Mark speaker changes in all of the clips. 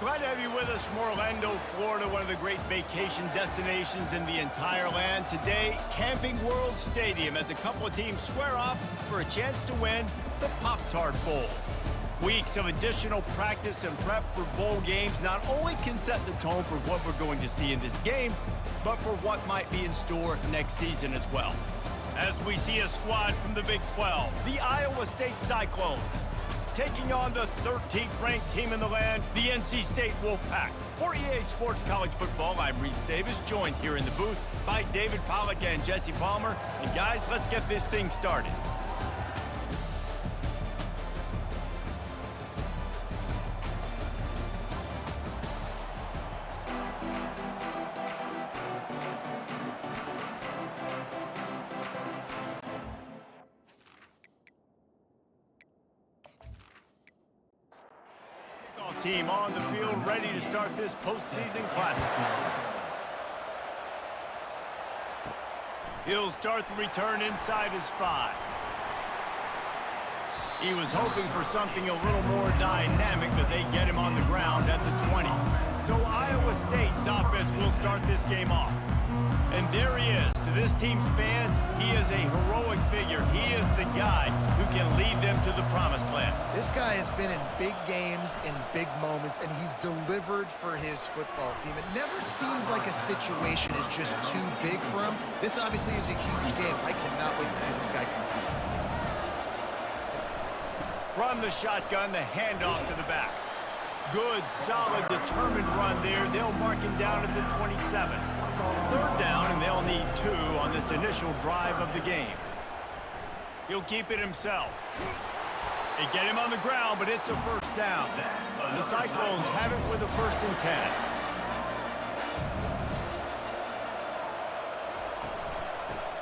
Speaker 1: Glad to have you with us from Orlando, Florida, one of the great vacation destinations in the entire land. Today, Camping World Stadium as a couple of teams square off for a chance to win the Pop-Tart Bowl. Weeks of additional practice and prep for bowl games not only can set the tone for what we're going to see in this game, but for what might be in store next season as well. As we see a squad from the Big 12, the Iowa State Cyclones, taking on the 13th ranked team in the land, the NC State Wolfpack. For EA Sports College Football, I'm Reese Davis, joined here in the booth by David Pollack and Jesse Palmer. And guys, let's get this thing started. Team on the field, ready to start this postseason classic. He'll start the return inside his 5. He was hoping for something a little more dynamic, but they get him on the ground at the 20. So Iowa State's offense will start this game off. And there he is. To this team's fans, he is a heroic figure. He is the guy who can lead them to the promised land.
Speaker 2: This guy has been in big games, in big moments, and he's delivered for his football team. It never seems like a situation is just too big for him. This obviously is a huge game. I cannot wait to see this guy compete.
Speaker 1: From the shotgun, the handoff to the back. Good, solid, determined run there. They'll mark him down at the 27. Third down, and they'll need 2 on this initial drive of the game. He'll keep it himself. They get him on the ground, but it's a first down. The Cyclones have it with a 1st and 10.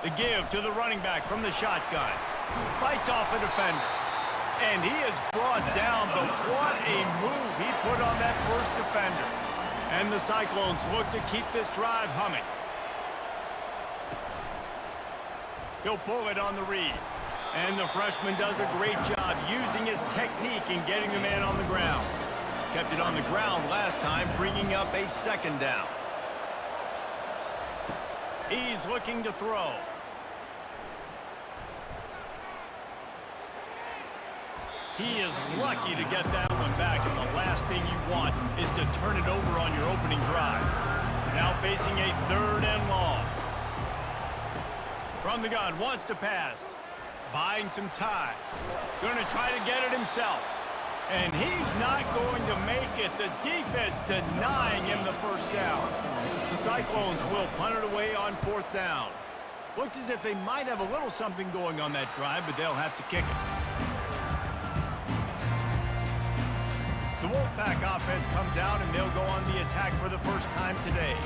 Speaker 1: The give to the running back from the shotgun. Fights off a defender. And he is brought down, but what a move he put on that first defender. And the Cyclones look to keep this drive humming. He'll pull it on the read. And the freshman does a great job using his technique and getting the man on the ground. Kept it on the ground last time, bringing up a 2nd down. He's looking to throw. He is lucky to get that one back, and the last thing you want is to turn it over on your opening drive. Now facing a 3rd and long. From the gun, wants to pass. Buying some time. Going to try to get it himself. And he's not going to make it. The defense denying him the first down. The Cyclones will punt it away on 4th down. Looks as if they might have a little something going on that drive, but they'll have to kick it. The Wolfpack offense comes out, and they'll go on the attack for the first time today.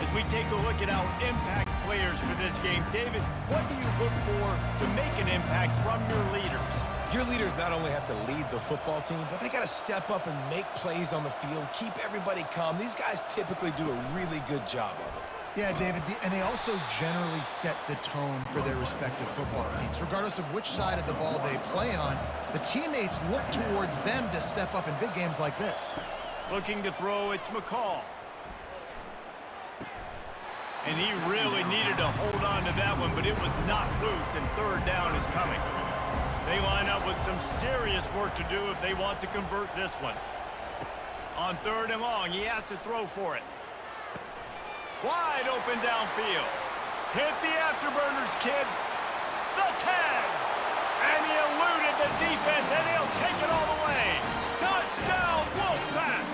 Speaker 1: As we take a look at our impact players for this game, David, what do you look for to make an impact from your leaders?
Speaker 3: Your leaders not only have to lead the football team, but they got to step up and make plays on the field, keep everybody calm. These guys typically do a really good job of it.
Speaker 2: Yeah, David, and they also generally set the tone for their respective football teams. Regardless of which side of the ball they play on, the teammates look towards them to step up in big games like this.
Speaker 1: Looking to throw, it's McCall. And he really needed to hold on to that one, but it was not loose, and 3rd down is coming. They line up with some serious work to do if they want to convert this one. On 3rd and long, he has to throw for it. Wide open downfield. Hit the afterburners, kid. The tag. And he eluded the defense, and he'll take it all the way. Touchdown, Wolfpack.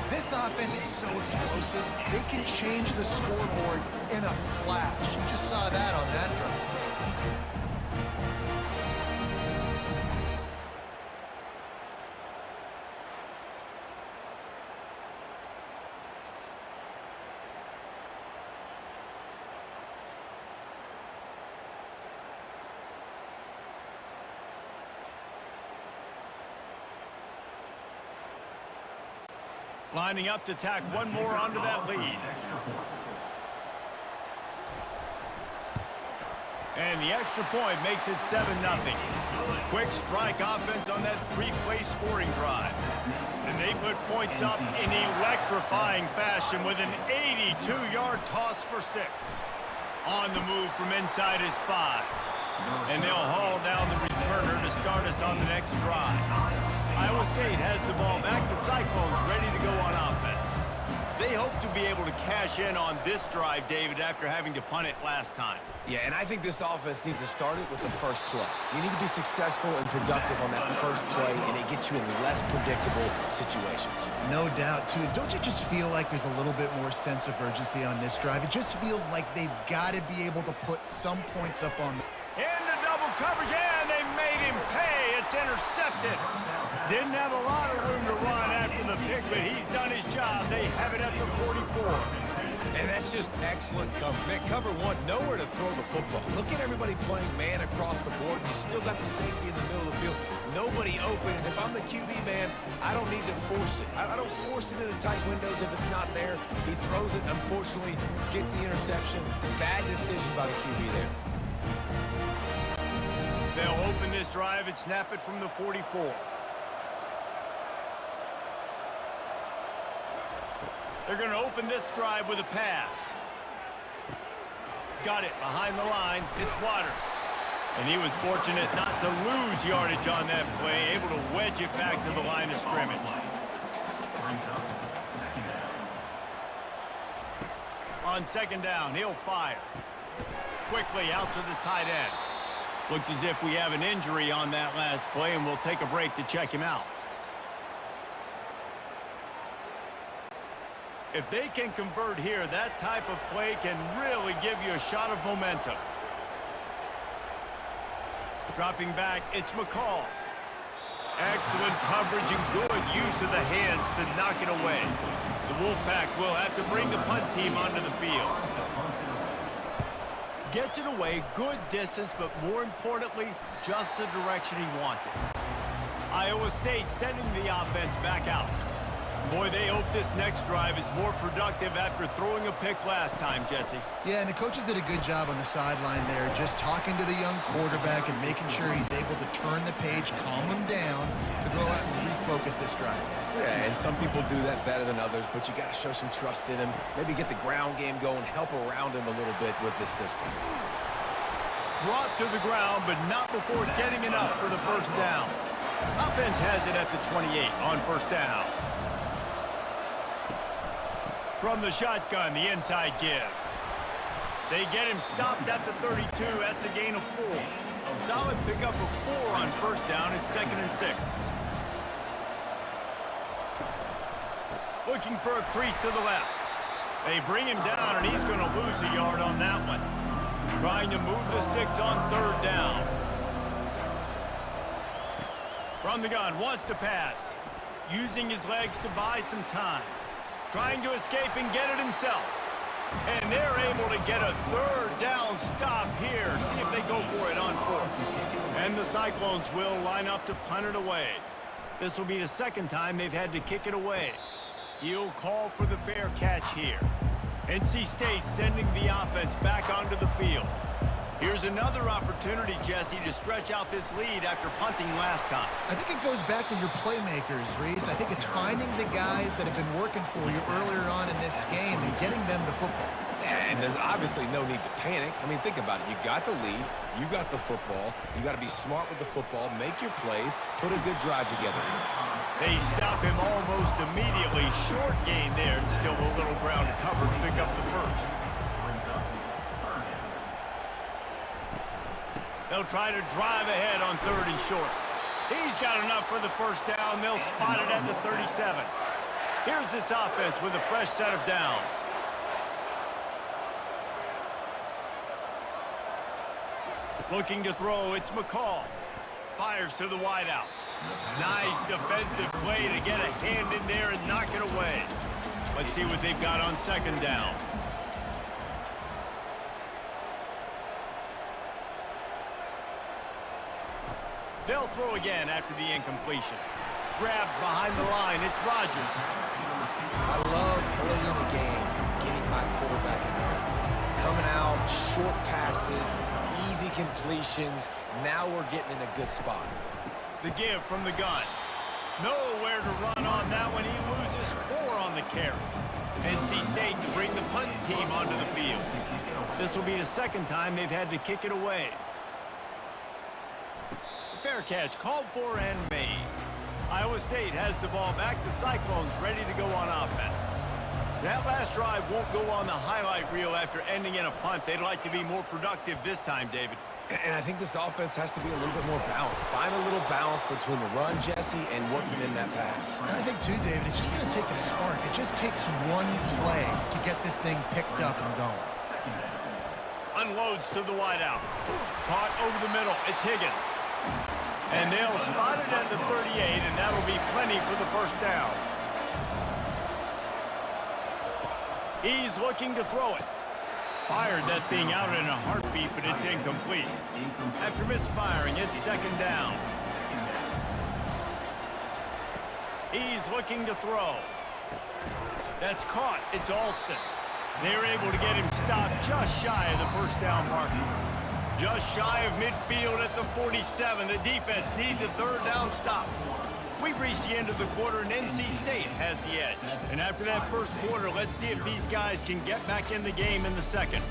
Speaker 2: This offense is so explosive, they can change the scoreboard in a flash. You just saw that on that drive.
Speaker 1: Lining up to tack one more onto that lead. And the extra point makes it 7-0. quick strike offense on that three-play scoring drive. And they put points up in electrifying fashion with an 82-yard toss for 6. On the move from inside his 5. And they'll haul down the returner to start us on the next drive. Iowa State has the ball back. The Cyclones ready to go on offense. They hope to be able to cash in on this drive, David, after having to punt it last time.
Speaker 3: Yeah, and I think this offense needs to start it with the first play. You need to be successful and productive on that first play, and it gets you in less predictable situations.
Speaker 2: No doubt, too. Don't you just feel like there's a little bit more sense of urgency on this drive? It just feels like they've got to be able to put some points up on
Speaker 1: into double coverage, and they made him pay. It's intercepted. Didn't have a lot of room to run after the pick, but he's done his job. They have it at the 44.
Speaker 3: And that's just excellent coverage. Man, cover one, nowhere to throw the football. Look at everybody playing man across the board, and you still got the safety in the middle of the field. Nobody open, and if I'm the QB, man, I don't need to force it. I don't force it into tight windows if it's not there. He throws it, unfortunately, gets the interception. Bad decision by the QB there.
Speaker 1: They'll open this drive and snap it from the 44. They're going to open this drive with a pass. Got it behind the line. It's Waters. And he was fortunate not to lose yardage on that play, able to wedge it back to the line of scrimmage. On second down, he'll fire. Quickly out to the tight end. Looks as if we have an injury on that last play, and we'll take a break to check him out. If they can convert here, that type of play can really give you a shot of momentum. Dropping back, it's McCall. Excellent coverage and good use of the hands to knock it away. The Wolfpack will have to bring the punt team onto the field. Gets it away, good distance, but more importantly, just the direction he wanted. Iowa State sending the offense back out. Boy, they hope this next drive is more productive after throwing a pick last time, Jesse.
Speaker 2: Yeah, and the coaches did a good job on the sideline there, just talking to the young quarterback and making sure he's able to turn the page, calm him down to go out and refocus this drive.
Speaker 3: Yeah, and some people do that better than others, but you got to show some trust in him, maybe get the ground game going, help around him a little bit with this system.
Speaker 1: Brought to the ground, but not before getting enough for the first down. Offense has it at the 28 on first down. From the shotgun, the inside give. They get him stopped at the 32. That's a gain of 4. Solid pickup of 4 on first down. It's 2nd and 6. Looking for a crease to the left. They bring him down, and he's going to lose a yard on that one. Trying to move the sticks on third down. From the gun, wants to pass. Using his legs to buy some time. Trying to escape and get it himself. And they're able to get a third down stop here. See if they go for it on 4th. And the Cyclones will line up to punt it away. This will be the second time they've had to kick it away. He'll call for the fair catch here. NC State sending the offense back onto the field. Here's another opportunity, Jesse, to stretch out this lead after punting last time.
Speaker 2: I think it goes back to your playmakers, Reese. I think it's finding the guys that have been working for you earlier on in this game and getting them the football.
Speaker 3: And there's obviously no need to panic. I mean, think about it. You got the lead. You got the football. You got to be smart with the football, make your plays, put a good drive together.
Speaker 1: They stop him almost immediately. Short gain there, and still a little ground to cover to pick up the first. They'll try to drive ahead on 3rd and short. He's got enough for the first down. They'll spot it at the 37. Here's this offense with a fresh set of downs. Looking to throw, it's McCall. Fires to the wideout. Nice defensive play to get a hand in there and knock it away. Let's see what they've got on 2nd down. They'll throw again after the incompletion. Grabbed behind the line, it's Rodgers.
Speaker 3: I love early in the game getting my quarterback in the rhythm. Come coming out, short passes, easy completions. Now we're getting in a good spot.
Speaker 1: The give from the gun. Nowhere to run on that one. He loses 4 on the carry. NC State to bring the punt team onto the field. This will be the second time they've had to kick it away. Fair catch called for and made. Iowa State has the ball back. The Cyclones ready to go on offense. That last drive won't go on the highlight reel after ending in a punt. They'd like to be more productive this time, David.
Speaker 3: And I think this offense has to be a little bit more balanced. Find a little balance between the run, Jesse, and working in that pass.
Speaker 2: And I think, too, David, it's just going to take a spark. It just takes one play to get this thing picked up and going.
Speaker 1: Unloads to the wideout. Caught over the middle. It's Higgins. And they'll spot it at the 38, and that'll be plenty for the first down. He's looking to throw it. Fired that thing out in a heartbeat, but it's incomplete. After misfiring, it's second down. He's looking to throw. That's caught. It's Alston. They're able to get him stopped just shy of the first down marker. Just shy of midfield at the 47. The defense needs a third down stop. We've reached the end of the quarter, and NC State has the edge. And after that first quarter, let's see if these guys can get back in the game in the second.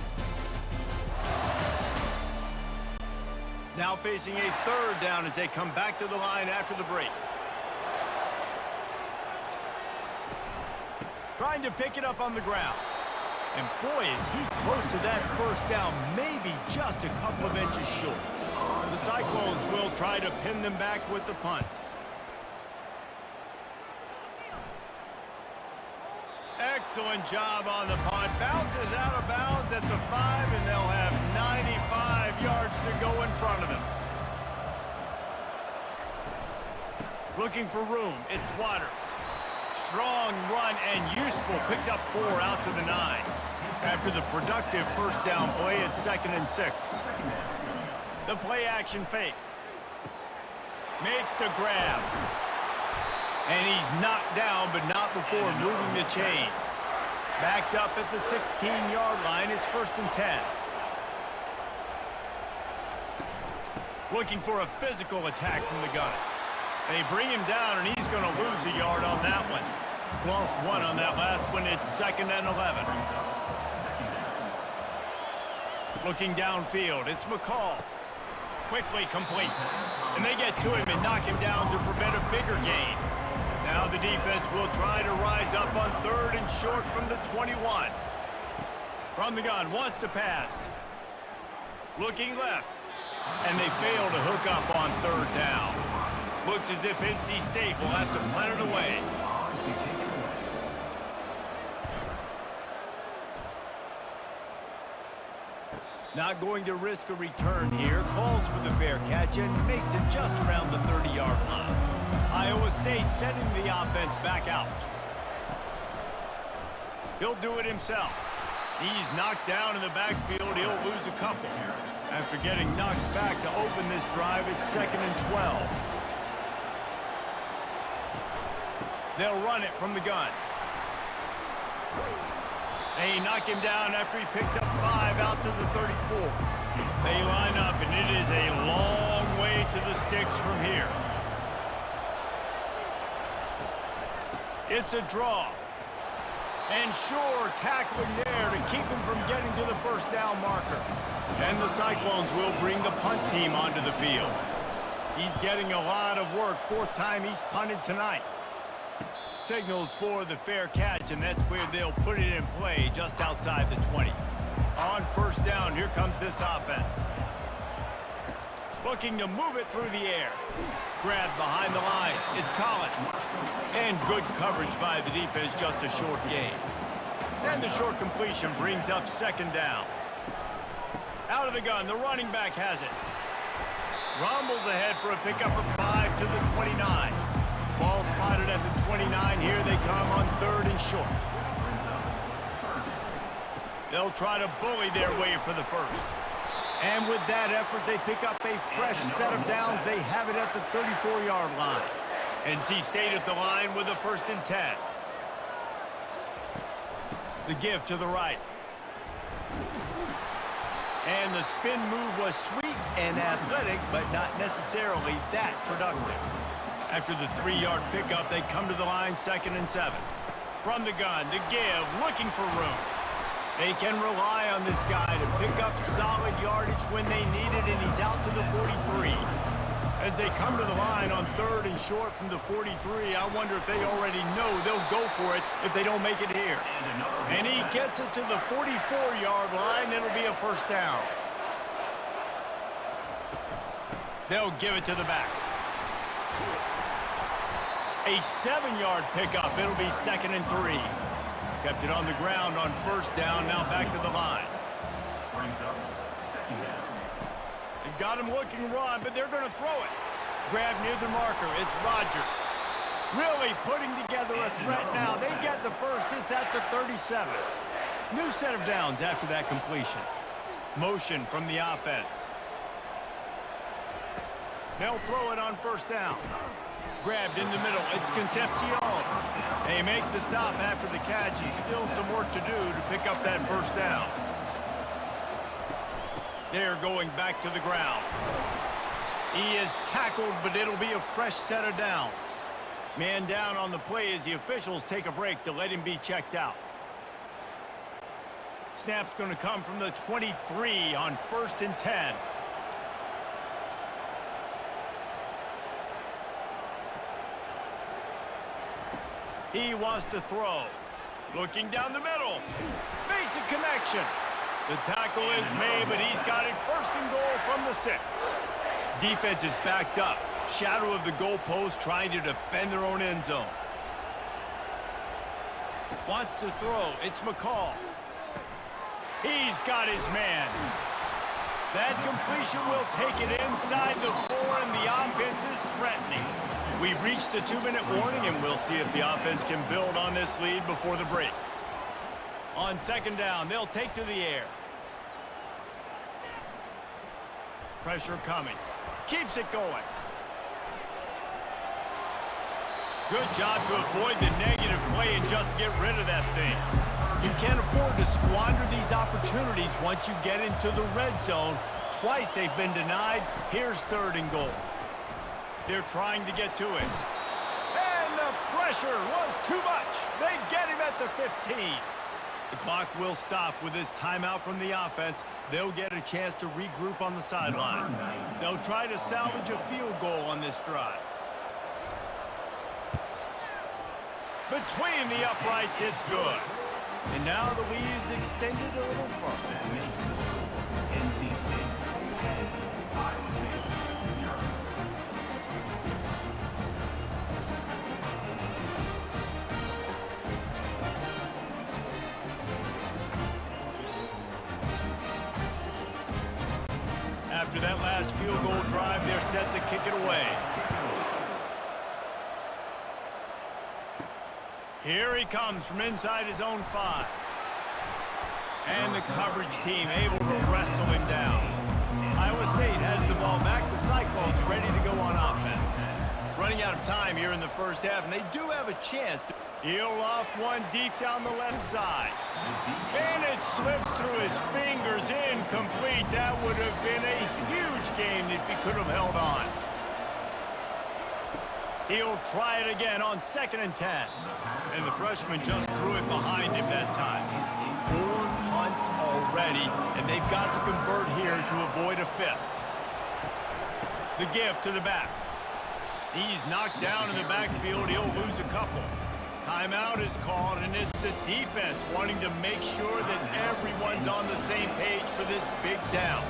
Speaker 1: Now facing a third down as they come back to the line after the break. Trying to pick it up on the ground. And boy, is he close to that first down, maybe just a couple of inches short. The Cyclones will try to pin them back with the punt. Excellent job on the punt. Bounces out of bounds at the 5, and they'll have 95 yards to go in front of them. Looking for room. It's Waters. Strong run and useful. Picks up 4 out to the 9. After the productive first down play, it's 2nd and 6. The play action fake. Makes the grab. And he's knocked down, but not before moving the chains. Backed up at the 16-yard line. It's 1st and 10. Looking for a physical attack from the gun. They bring him down, and he's going to lose a yard on that one. Lost 1 on that last one. It's 2nd and 11. Looking downfield. It's McCall. Quickly complete. And they get to him and knock him down to prevent a bigger gain. Now the defense will try to rise up on 3rd and short from the 21. From the gun, wants to pass. Looking left. And they fail to hook up on 3rd down. Looks as if NC State will have to punt it away. Not going to risk a return here. Calls for the fair catch and makes it just around the 30-yard line. Iowa State sending the offense back out. He'll do it himself. He's knocked down in the backfield. He'll lose a couple. After getting knocked back to open this drive, it's 2nd and 12. They'll run it from the gun. They knock him down after he picks up 5 out to the 34. They line up, and it is a long way to the sticks from here. It's a draw. And sure, tackling there to keep him from getting to the first down marker. And the Cyclones will bring the punt team onto the field. He's getting a lot of work. 4th time he's punted tonight. Signals for the fair catch, and that's where they'll put it in play just outside the 20. On first down, here comes this offense. Looking to move it through the air. Grabbed behind the line. It's Collins. And good coverage by the defense, just a short gain. And the short completion brings up 2nd down. Out of the gun, the running back has it. Rumbles ahead for a pickup of 5 to the 29. Ball spotted at the 29. Here they come on 3rd and short. They'll try to bully their way for the first. And with that effort, they pick up a fresh set of downs. They have it at the 34-yard line. NC State at the line with a 1st and 10. The give to the right. And the spin move was sweet and athletic, but not necessarily that productive. After the 3-yard pickup, they come to the line 2nd and 7. From the gun to give, looking for room. They can rely on this guy to pick up solid yardage when they need it, and he's out to the 43. As they come to the line on 3rd and short from the 43, I wonder if they already know they'll go for it if they don't make it here. And he gets it to the 44-yard line. It'll be a first down. They'll give it to the back. A 7-yard pickup. It'll be 2nd and 3. Kept it on the ground on 1st down. Now back to the line. They've got him looking run, but they're going to throw it. Grab near the marker. It's Rodgers. Really putting together a threat now. They get the first. It's at the 37. New set of downs after that completion. Motion from the offense. They'll throw it on 1st down. Grabbed in the middle. It's Concepcion. They make the stop after the catch, and still some work to do to pick up that 1st down. They're going back to the ground. He is tackled, but it'll be a fresh set of downs. Man down on the play as the officials take a break to let him be checked out. Snap's going to come from the 23 on 1st and 10. He wants to throw. Looking down the middle. Makes a connection. The tackle is made, but he's got it 1st and goal from the 6. Defense is backed up. Shadow of the goalpost trying to defend their own end zone. Wants to throw. It's McCall. He's got his man. That completion will take it inside the 4, and the offense is threatening. We've reached the 2-minute warning, and we'll see if the offense can build on this lead before the break. On 2nd down, they'll take to the air. Pressure coming. Keeps it going. Good job to avoid the negative play and just get rid of that thing. You can't afford to squander these opportunities once you get into the red zone. Twice they've been denied. Here's 3rd and goal. They're trying to get to it. And the pressure was too much. They get him at the 15. The clock will stop with this timeout from the offense. They'll get a chance to regroup on the sideline. They'll try to salvage a field goal on this drive. Between the uprights, it's good. And now the lead is extended a little further. After that last field goal drive, they're set to kick it away. Here he comes from inside his own 5. And the coverage team able to wrestle him down. Iowa State has the ball back. The Cyclones ready to go on offense. Running out of time here in the 1st half, and they do have a chance to heel off one deep down the left side. And it slips through his fingers, incomplete. That would have been a huge gain if he could have held on. He'll try it again on 2nd and 10. And the freshman just threw it behind him that time. 4 punts already, and they've got to convert here to avoid a 5th. The give to the back. He's knocked down in the backfield. He'll lose a couple. Timeout is called, and it's the defense wanting to make sure that everyone's on the same page for this big down.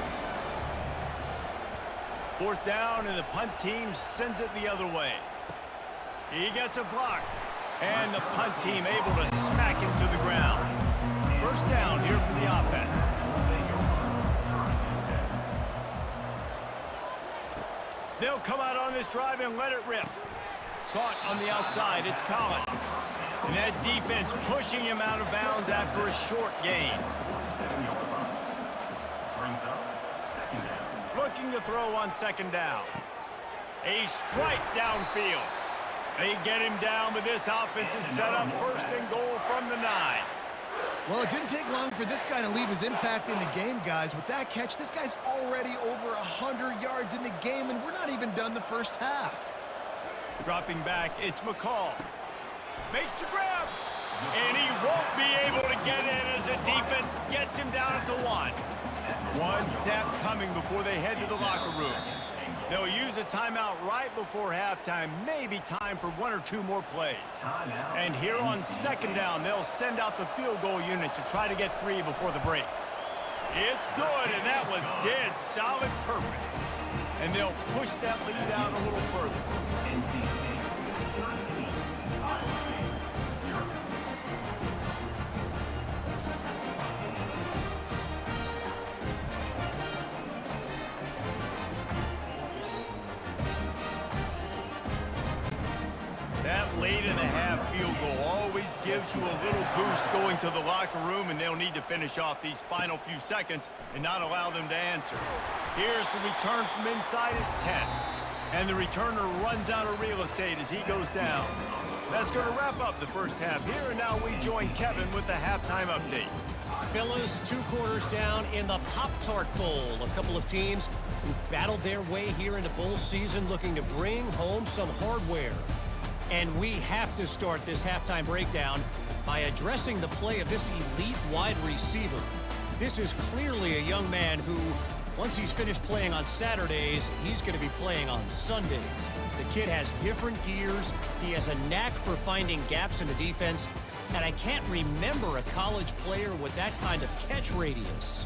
Speaker 1: 4th down, and the punt team sends it the other way. He gets a block, and the punt team able to smack him to the ground. 1st down here for the offense. They'll come out on this drive and let it rip. Caught on the outside, it's Collins. And that defense pushing him out of bounds after a short gain. Looking to throw on 2nd down. A strike downfield. They get him down, but this offense is set up 1st and goal from the 9.
Speaker 2: Well, it didn't take long for this guy to leave his impact in the game, guys. With that catch, this guy's already over 100 yards in the game, and we're not even done the first half.
Speaker 1: Dropping back, it's McCall. Makes the grab. And he won't be able to get in as the defense gets him down at the 1. One snap coming before they head to the locker room. They'll use a timeout right before halftime, maybe time for 1 or 2 more plays. And here on second down, they'll send out the field goal unit to try to get 3 before the break. It's good, and that was dead solid perfect. And they'll push that lead out a little further. That late-in-the-half field goal always gives you a little boost going to the locker room, and they'll need to finish off these final few seconds and not allow them to answer. Here's the return from inside his 10. And the returner runs out of real estate as he goes down. That's going to wrap up the first half here, and now we join Kevin with the halftime update.
Speaker 4: Fellas, 2 quarters down in the Pop-Tart Bowl. A couple of teams who've battled their way here into bowl season looking to bring home some hardware. And we have to start this halftime breakdown by addressing the play of this elite wide receiver. This is clearly a young man who, once he's finished playing on Saturdays, he's going to be playing on Sundays. The kid has different gears. He has a knack for finding gaps in the defense. And I can't remember a college player with that kind of catch radius.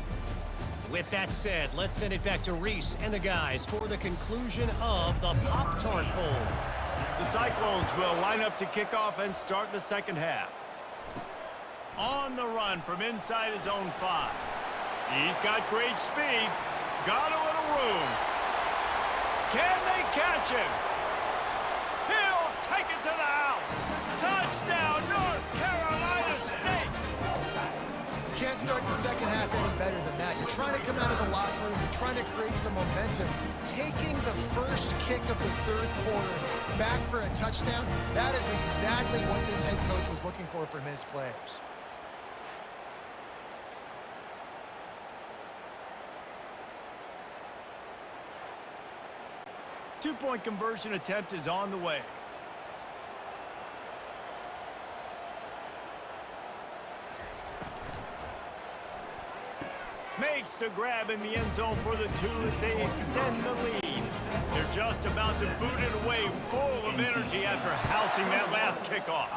Speaker 4: With that said, let's send it back to Reese and the guys for the conclusion of the Pop-Tart Bowl.
Speaker 1: The Cyclones will line up to kick off and start the second half. On the run from inside his own 5. He's got great speed. Got a little room. Can they catch him? He'll take it to the house. Touchdown, North Carolina State.
Speaker 2: You can't start the second half any better than that. You're trying to come out of the locker room. You're trying to create some momentum. Taking the first kick of the third quarter back for a touchdown, that is exactly what this head coach was looking for from his players.
Speaker 1: Two-point conversion attempt is on the way. Makes the grab in the end zone for the 2 as they extend the lead. They're just about to boot it away, full of energy after housing that last kickoff.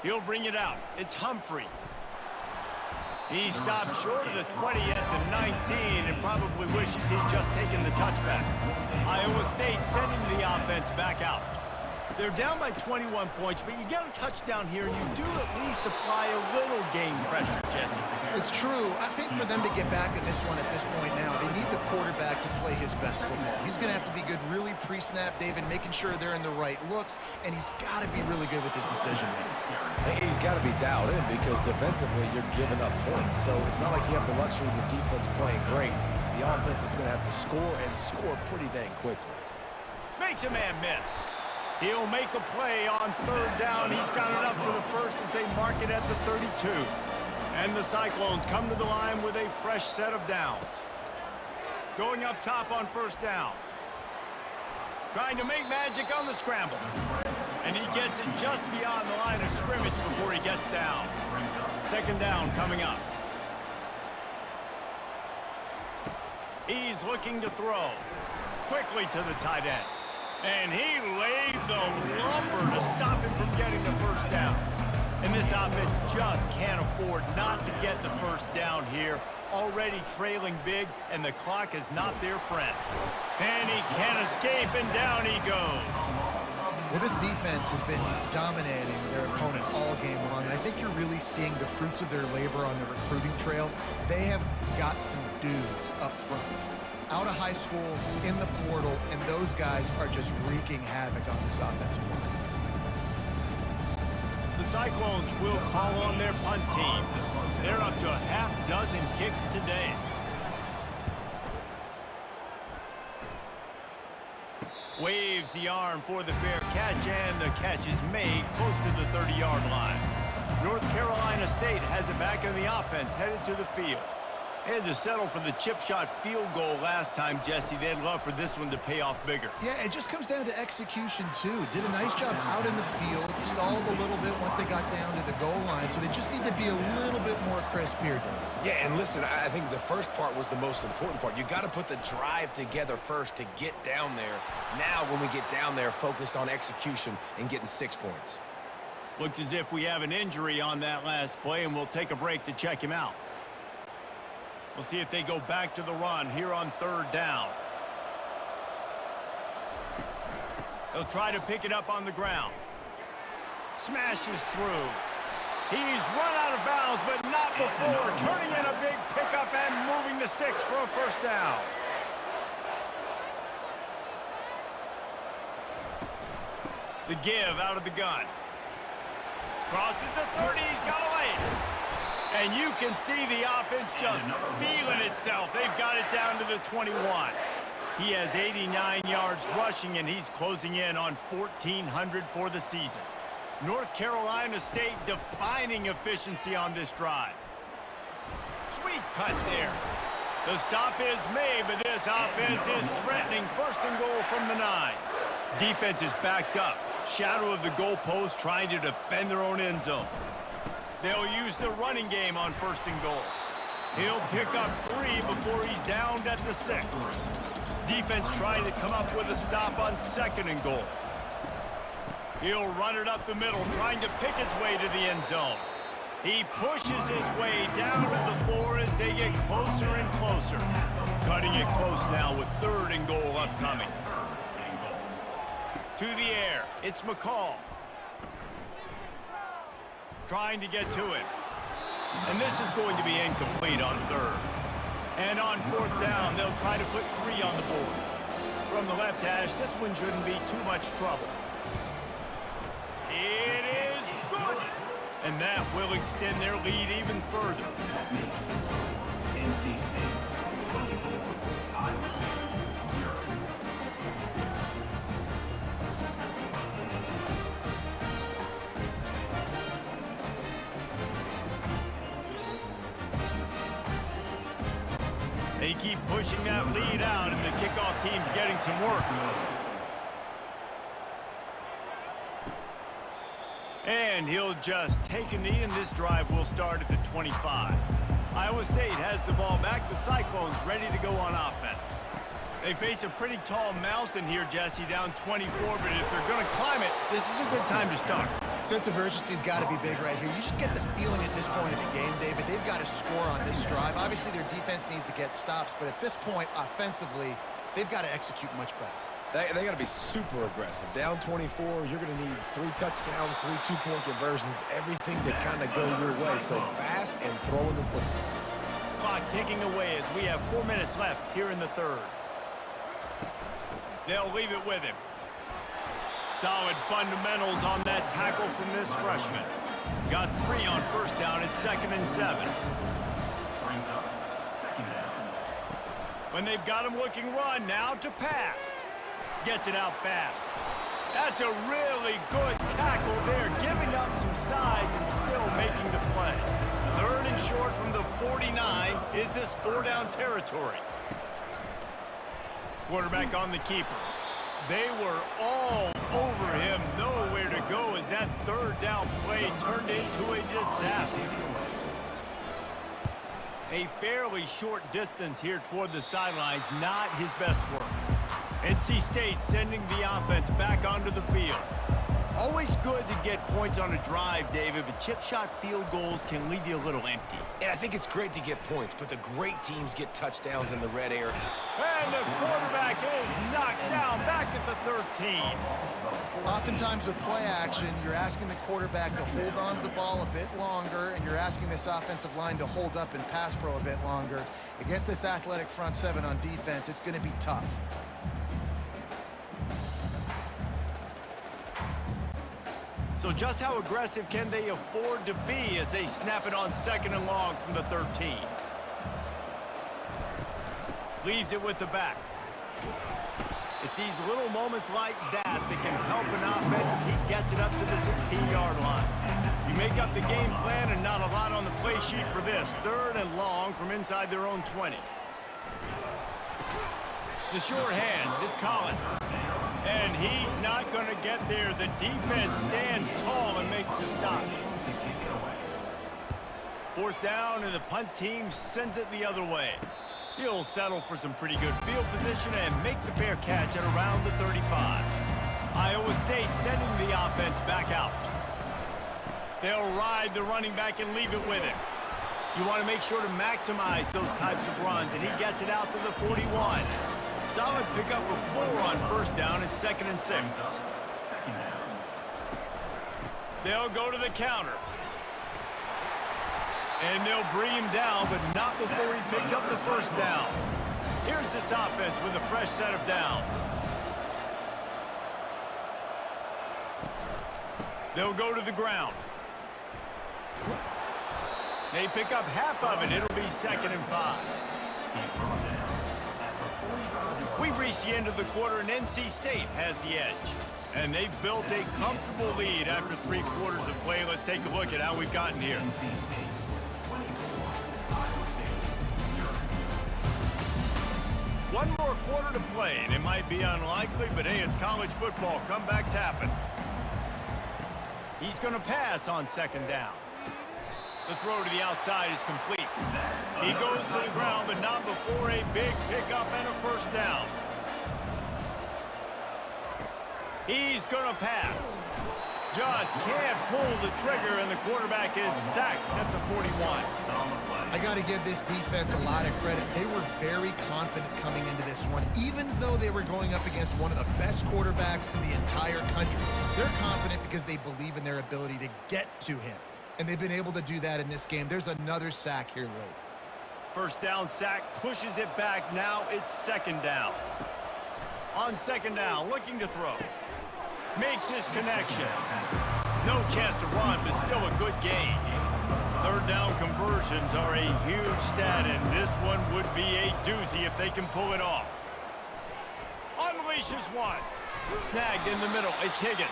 Speaker 1: He'll bring it out. It's Humphrey. He stopped short of the 20 at the 19 and probably wishes he'd just taken the touchback. Iowa State sending the offense back out. They're down by 21 points, but you get a touchdown here, and you do at least apply a little game pressure, Jesse.
Speaker 2: It's true. I think for them to get back in this one at this point now, they need the quarterback to play his best football. He's going to have to be good really pre-snap, David, making sure they're in the right looks, and he's got to be really good with his decision-making.
Speaker 3: He's got to be dialed in because defensively you're giving up points. So it's not like you have the luxury of your defense playing great. The offense is going to have to score and score pretty dang quickly.
Speaker 1: Makes a man miss. He'll make a play on third down. He's got enough for the first as they mark it at the 32. And the Cyclones come to the line with a fresh set of downs. Going up top on first down. Trying to make magic on the scramble. And he gets it just beyond the line of scrimmage before he gets down. Second down coming up. He's looking to throw. Quickly to the tight end. And he laid the lumber to stop him from getting the first down. And this offense just can't afford not to get the first down here. Already trailing big, and the clock is not their friend. And he can't escape, and down he goes.
Speaker 2: Well, this defense has been dominating their opponent all game long, and I think you're really seeing the fruits of their labor on the recruiting trail. They have got some dudes up front, out of high school, in the portal, and those guys are just wreaking havoc on this offensive line.
Speaker 1: The Cyclones will call on their punt team. They're up to a half-dozen kicks today. Waves the arm for the fair catch, and the catch is made close to the 30-yard line. North Carolina State has it back in the offense, headed to the field. They had to settle for the chip shot field goal last time, Jesse. They'd love for this one to pay off bigger.
Speaker 2: Yeah, it just comes down to execution, too. Did a nice job out in the field, stalled a little bit once they got down to the goal line, so they just need to be a little bit more crisp here, Dave.
Speaker 3: Yeah, and listen, I think the first part was the most important part. You got to put the drive together first to get down there. Now, when we get down there, focus on execution and getting 6 points.
Speaker 1: Looks as if we have an injury on that last play, and we'll take a break to check him out. We'll see if they go back to the run here on 3rd down. They'll try to pick it up on the ground. Smashes through. He's run out of bounds, but not before turning in a big pickup and moving the sticks for a 1st down. The give out of the gun. Crosses the 30, he's got away. And you can see the offense just feeling itself. They've got it down to the 21. He has 89 yards rushing, and he's closing in on 1,400 for the season. North Carolina State defining efficiency on this drive. Sweet cut there. The stop is made, but this offense is threatening. 1st and goal from the 9. Defense is backed up. Shadow of the goalpost, trying to defend their own end zone. They'll use the running game on 1st and goal. He'll pick up 3 before he's downed at the 6. Defense trying to come up with a stop on 2nd and goal. He'll run it up the middle, trying to pick its way to the end zone. He pushes his way down to the 4 as they get closer and closer. Cutting it close now with 3rd and goal upcoming. To the air, it's McCall. Trying to get to it. And this is going to be incomplete on 3rd. And on 4th down, they'll try to put 3 on the board. From the left hash, this one shouldn't be too much trouble. It is good. And that will extend their lead even further. They keep pushing that lead out, and the kickoff team's getting some work. And he'll just take a knee, and this drive will start at the 25. Iowa State has the ball back. The Cyclones ready to go on offense. They face a pretty tall mountain here, Jesse, down 24, but if they're going to climb it, this is a good time to start.
Speaker 2: Sense of urgency's got to be big right here. You just get the feeling at this point in the game, David, they've got to score on this drive. Obviously, their defense needs to get stops, but at this point, offensively, they've got to execute much better.
Speaker 3: They got to be super aggressive. Down 24, you're going to need 3 touchdowns, 3 two-point conversions, everything to kind of go your way. So fast and throwing the football.
Speaker 1: Clock ticking away as we have 4 minutes left here in the 3rd. They'll leave it with him. Solid fundamentals on that tackle from this freshman. Got 3 on 1st down at 2nd and 7. When they've got him looking run, now to pass. Gets it out fast. That's a really good tackle there, giving up some size and still making the play. 3rd and short from the 49. Is this 4-down territory? Quarterback on the keeper. They were all over him, nowhere to go as that 3rd down play turned into a disaster. A fairly short distance here toward the sidelines, not his best work. NC State sending the offense back onto the field. Always good to get points on a drive, David, but chip shot field goals can leave you a little empty.
Speaker 3: And I think it's great to get points, but the great teams get touchdowns in the red area.
Speaker 1: And the quarterback is knocked down back at the 13.
Speaker 2: Oftentimes with play action, you're asking the quarterback to hold on to the ball a bit longer, and you're asking this offensive line to hold up in pass pro a bit longer. Against this athletic front 7 on defense, it's going to be tough.
Speaker 1: So just how aggressive can they afford to be as they snap it on 2nd and long from the 13? Leaves it with the back. It's these little moments like that that can help an offense as he gets it up to the 16-yard line. You make up the game plan and not a lot on the play sheet for this. 3rd and long from inside their own 20. The short hands, it's Collins. And he's not going to get there. The defense stands tall and makes the stop. 4th down, and the punt team sends it the other way. He'll settle for some pretty good field position and make the fair catch at around the 35. Iowa State sending the offense back out. They'll ride the running back and leave it with him. You want to make sure to maximize those types of runs, and he gets it out to the 41. Solid pickup of 4 on 1st down and 2nd and 6. They'll go to the counter. And they'll bring him down, but not before he picks up the 1st down. Here's this offense with a fresh set of downs. They'll go to the ground. They pick up half of it. It'll be 2nd and 5. We've reached the end of the quarter, and NC State has the edge. And they've built a comfortable lead after 3 quarters of play. Let's take a look at how we've gotten here. One more quarter to play, and it might be unlikely, but hey, it's college football. Comebacks happen. He's going to pass on 2nd down. The throw to the outside is complete. He goes to the ground, but not before a big pickup and a 1st down. He's going to pass. Just can't pull the trigger, and the quarterback is sacked at the 41.
Speaker 2: I got to give this defense a lot of credit. They were very confident coming into this one, even though they were going up against one of the best quarterbacks in the entire country. They're confident because they believe in their ability to get to him, and they've been able to do that in this game. There's another sack here late.
Speaker 1: 1st down sack, pushes it back. Now it's 2nd down. On 2nd down, looking to throw. Makes his connection. No chance to run, but still a good gain. 3rd down conversions are a huge stat, and this one would be a doozy if they can pull it off. Unleashes one. Snagged in the middle. It's Higgins.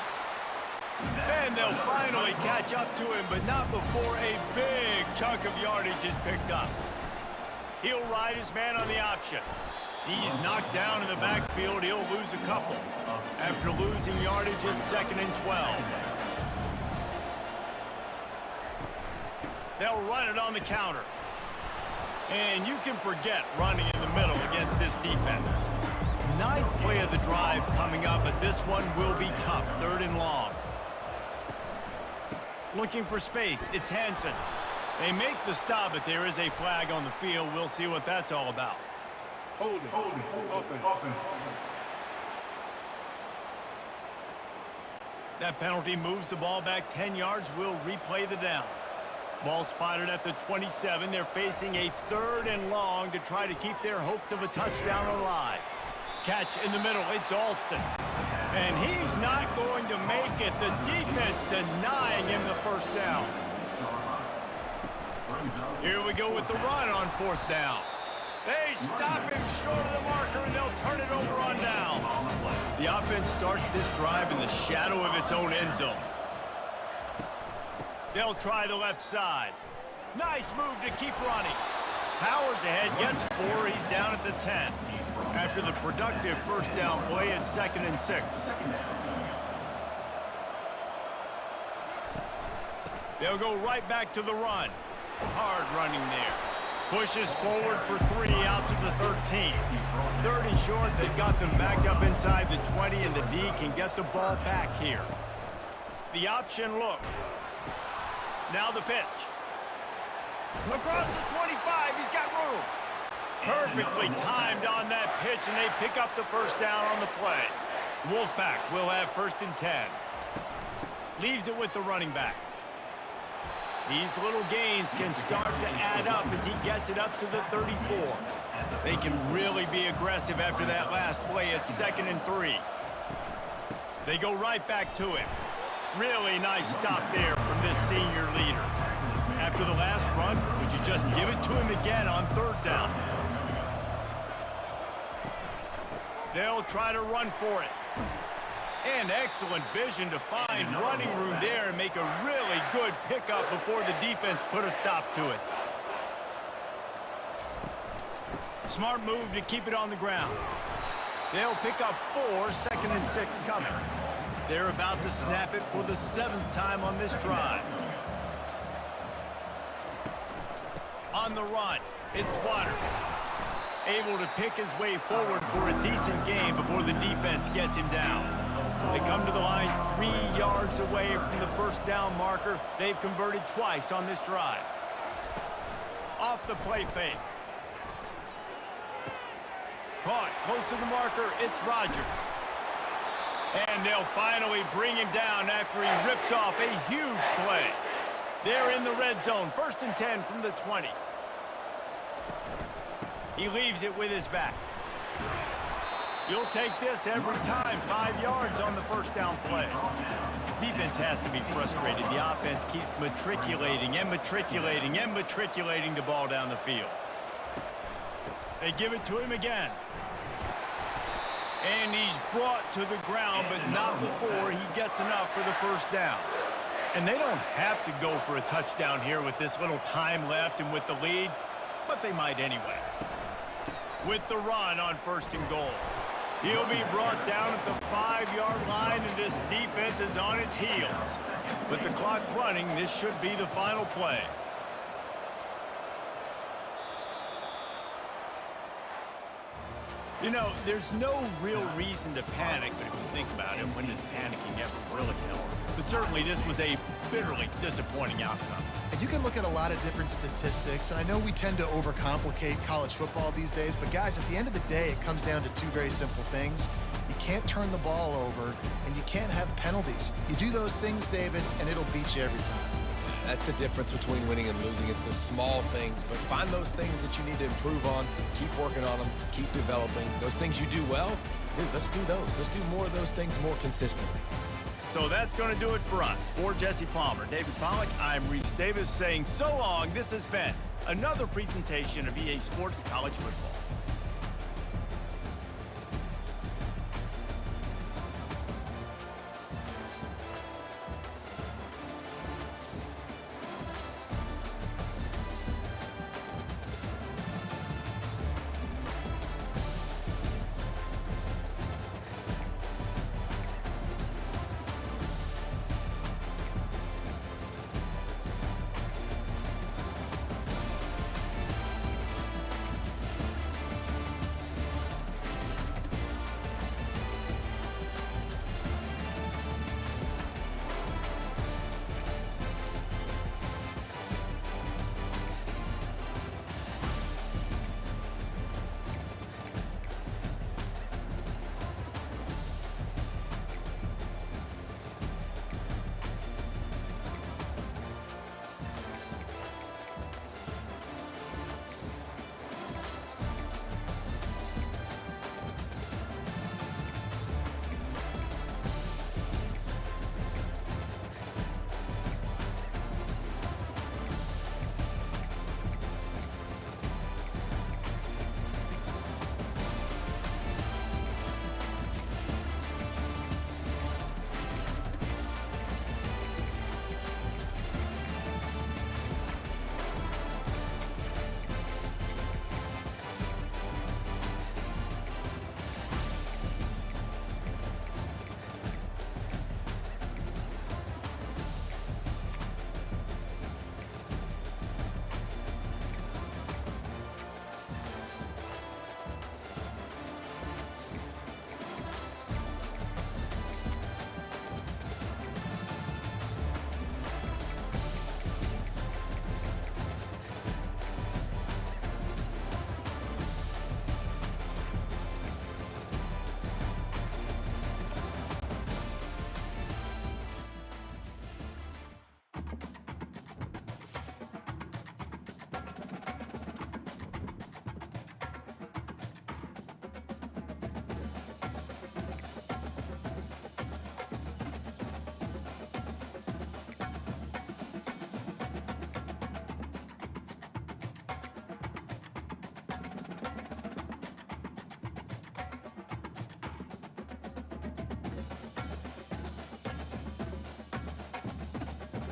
Speaker 1: And they'll finally catch up to him, but not before a big chunk of yardage is picked up. He'll ride his man on the option. He's knocked down in the backfield. He'll lose a couple. After losing yardage, it's 2nd and 12. They'll run it on the counter. And you can forget running in the middle against this defense. 9th play of the drive coming up, but this one will be tough. 3rd and long. Looking for space. It's Hansen. They make the stop, but there is a flag on the field. We'll see what that's all about.
Speaker 5: Holding. Offense.
Speaker 1: That penalty moves the ball back 10 yards. We'll replay the down. Ball spotted at the 27. They're facing a 3rd and long to try to keep their hopes of a touchdown alive. Catch in the middle. It's Alston. And he's not going to make it. The defense denying him the 1st down. Here we go with the run on 4th down. They stop him short of the marker, and they'll turn it over on down. The offense starts this drive in the shadow of its own end zone. They'll try the left side. Nice move to keep running. Powers ahead, gets 4. He's down at the 10. After the productive 1st down play, it's 2nd and 6. They'll go right back to the run. Hard running there. Pushes forward for 3 out to the 13. 3rd and short. They've got them back up inside the 20, and the D can get the ball back here. The option look. Now the pitch. Across the 25. He's got room. Perfectly timed on that pitch, and they pick up the 1st down on the play. Wolfpack will have 1st and 10. Leaves it with the running back. These little gains can start to add up as he gets it up to the 34. They can really be aggressive after that last play. It's 2nd and 3. They go right back to him. Really nice stop there from this senior leader. After the last run, would you just give it to him again on 3rd down? They'll try to run for it. And excellent vision to find running room there and make a really good pickup before the defense put a stop to it. Smart move to keep it on the ground. They'll pick up 4, 2nd and 6 coming. They're about to snap it for the 7th time on this drive. On the run, it's Waters. Able to pick his way forward for a decent game before the defense gets him down. They come to the line 3 yards away from the first down marker. They've converted twice on this drive. Off the play fake. Caught close to the marker, it's Rodgers. And they'll finally bring him down after he rips off a huge play. They're in the red zone, 1st and 10 from the 20. He leaves it with his back. You'll take this every time, 5 yards on the first down play. Defense has to be frustrated. The offense keeps matriculating and matriculating and matriculating the ball down the field. They give it to him again. And he's brought to the ground, but not before he gets enough for the first down. And they don't have to go for a touchdown here with this little time left and with the lead, but they might anyway. With the run on 1st and goal. He'll be brought down at the 5-yard line, and this defense is on its heels. With the clock running, this should be the final play. You know, there's no real reason to panic, but if you think about it, when does panicking ever really help? But certainly this was a bitterly disappointing outcome.
Speaker 2: And you can look at a lot of different statistics, and I know we tend to overcomplicate college football these days, but guys, at the end of the day, it comes down to 2 very simple things. You can't turn the ball over, and you can't have penalties. You do those things, David, and it'll beat you every time.
Speaker 3: That's the difference between winning and losing. It's the small things, but find those things that you need to improve on. Keep working on them. Keep developing. Those things you do well, dude, let's do those. Let's do more of those things more consistently.
Speaker 1: So that's going to do it for us. For Jesse Palmer, David Pollack, I'm Reese Davis saying so long. This has been another presentation of EA Sports College Football.